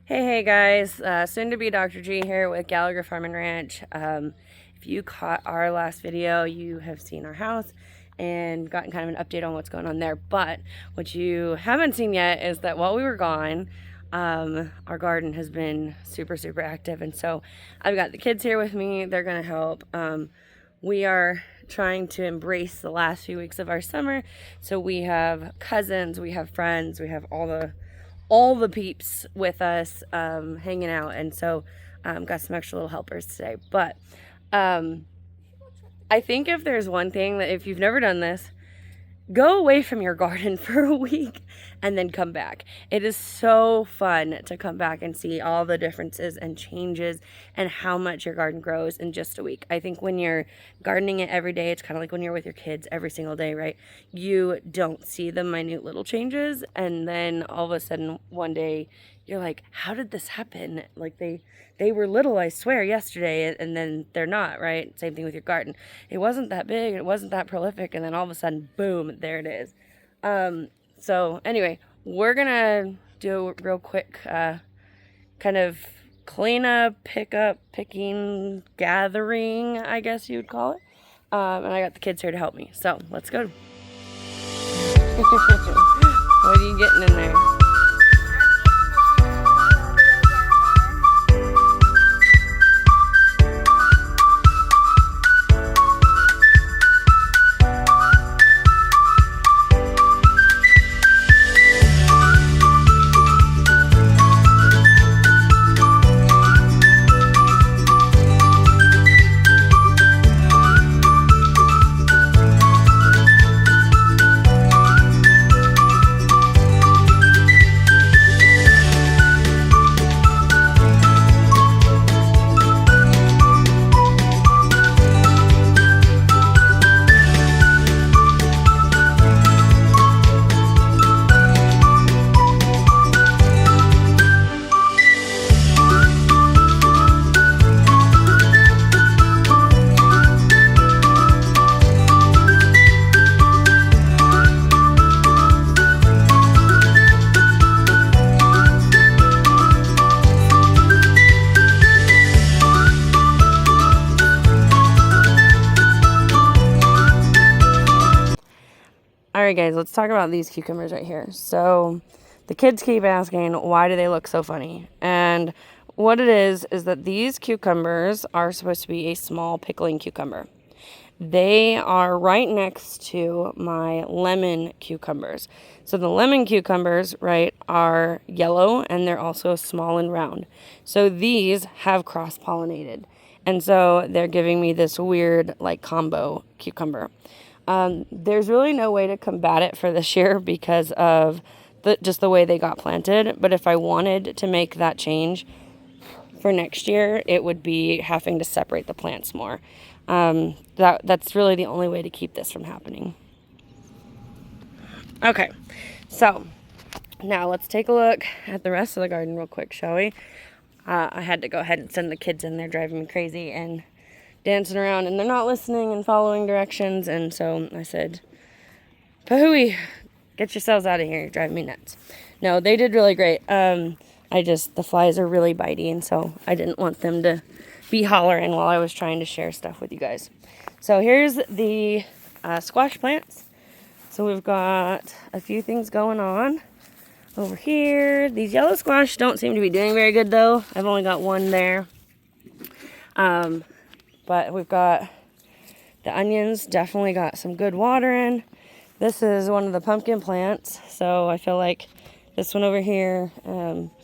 Hey guys, soon to be Dr. G here with Gallagher Farm and Ranch. If you caught our last video, you have seen our house and gotten kind of an update on what's going on there. But what you haven't seen yet is that while we were gone, our garden has been super active. And so I've got the kids here with me. They're going to help. We are trying to embrace the last few weeks of our summer. So we have cousins, we have friends, we have all the peeps with us hanging out, and so got some extra little helpers today. But I think if there's one thing that if you've never done this, go away from your garden for a week and then come back. It is so fun to come back and see all the differences and changes and how much your garden grows in just a week. I think when you're gardening it every day, it's kind of like when you're with your kids every single day, right? You don't see the minute little changes, and then all of a sudden one day you're like, how did this happen? Like they were little, I swear, yesterday, and then they're not, right? Same thing with your garden. It wasn't that big, it wasn't that prolific, and then all of a sudden, boom, there it is. So anyway, we're gonna do a real quick kind of cleanup, picking, gathering, I guess you would call it. And I got the kids here to help me. So let's go. What are you getting in there? Alright guys, let's talk about these cucumbers right here. So the kids keep asking, why do they look so funny? And what it is that these cucumbers are supposed to be a small pickling cucumber. They are right next to my lemon cucumbers. So the lemon cucumbers, right, are yellow, and they're also small and round. So these have cross-pollinated. And so they're giving me this weird, like, combo cucumber. There's really no way to combat it for this year because of just the way they got planted. But if I wanted to make that change for next year, it would be having to separate the plants more. That's really the only way to keep this from happening. Okay, so now let's take a look at the rest of the garden real quick, shall we? I had to go ahead and send the kids in. They're driving me crazy and dancing around, and they're not listening and following directions, and so I said, Pahooey, get yourselves out of here, you're driving me nuts. No, they did really great. The flies are really bitey, and so I didn't want them to be hollering while I was trying to share stuff with you guys. So here's the squash plants. So we've got a few things going on over here. These yellow squash don't seem to be doing very good though. I've only got one there. But we've got the onions, definitely got some good water in. This is one of the pumpkin plants, so I feel like this one over here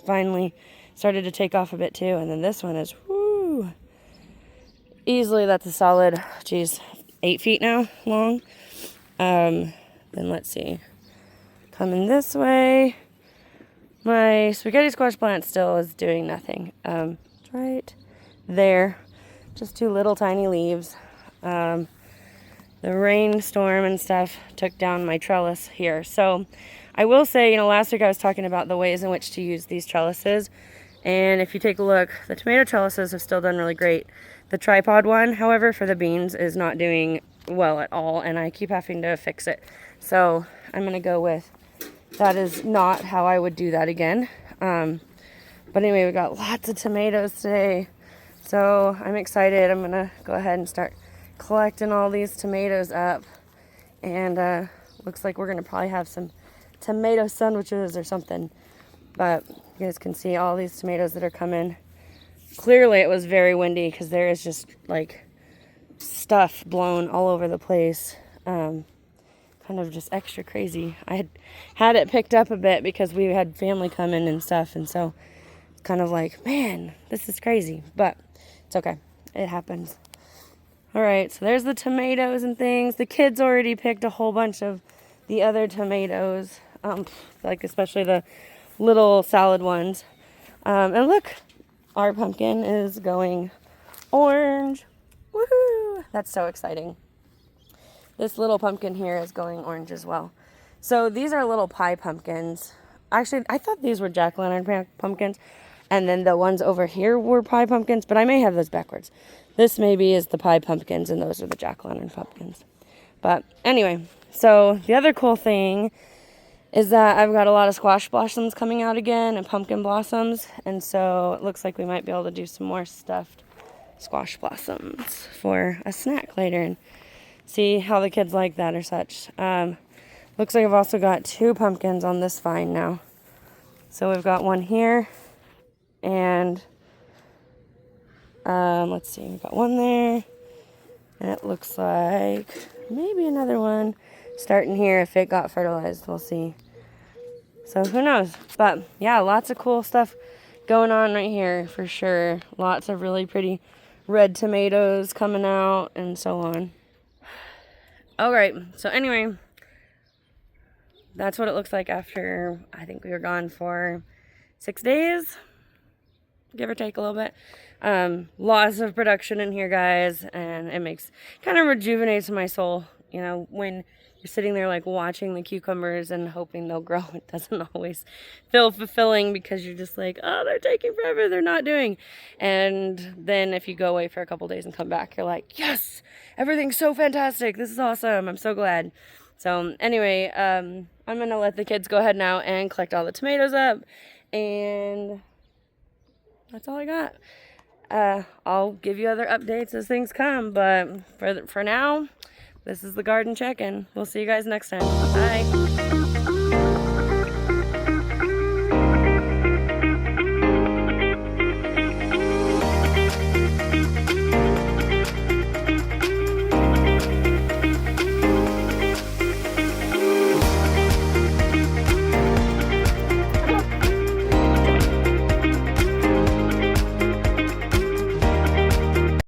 finally started to take off a bit too. And then this one is, whoo, easily that's a solid, 8 feet now long. Then let's see, coming this way, my spaghetti squash plant still is doing nothing. It's right there. Just 2 little tiny leaves. The rainstorm and stuff took down my trellis here. So I will say, last week I was talking about the ways in which to use these trellises. And if you take a look, the tomato trellises have still done really great. The tripod one, however, for the beans is not doing well at all. And I keep having to fix it. So I'm going to go with, that is not how I would do that again. But anyway, we got lots of tomatoes today. So I'm excited. I'm gonna go ahead and start collecting all these tomatoes up. And looks like we're gonna probably have some tomato sandwiches or something. But you guys can see all these tomatoes that are coming. Clearly it was very windy because there is just like stuff blown all over the place. Kind of just extra crazy. I had it picked up a bit because we had family come in and stuff, and so it's kind of like, man, this is crazy, but it's okay. It happens. All right, so there's the tomatoes and things. The kids already picked a whole bunch of the other tomatoes, like especially the little salad ones. And look, our pumpkin is going orange. Woohoo! That's so exciting. This little pumpkin here is going orange as well. So these are little pie pumpkins. Actually, I thought these were jack-o'-lantern pumpkins, and then the ones over here were pie pumpkins, but I may have those backwards. This maybe is the pie pumpkins, and those are the jack-o'-lantern pumpkins. But anyway, so the other cool thing is that I've got a lot of squash blossoms coming out again and pumpkin blossoms, and so it looks like we might be able to do some more stuffed squash blossoms for a snack later and see how the kids like that or such. Looks like I've also got 2 pumpkins on this vine now. So we've got one here, and let's see, we've got one there, and it looks like maybe another one starting here. If it got fertilized, we'll see. So who knows? But yeah, lots of cool stuff going on right here for sure. Lots of really pretty red tomatoes coming out and so on. All right, so anyway, that's what it looks like after, I think we were gone for 6 days, give or take a little bit. Lots of production in here, guys, and it kind of rejuvenates my soul. You know, when you're sitting there like watching the cucumbers and hoping they'll grow, it doesn't always feel fulfilling because you're just like, oh, they're taking forever, they're not doing. And then if you go away for a couple days and come back, you're like, yes, everything's so fantastic, this is awesome, I'm so glad. So anyway, I'm gonna let the kids go ahead now and collect all the tomatoes up, and that's all I got. I'll give you other updates as things come, but for now, this is the garden check-in. We'll see you guys next time. Bye.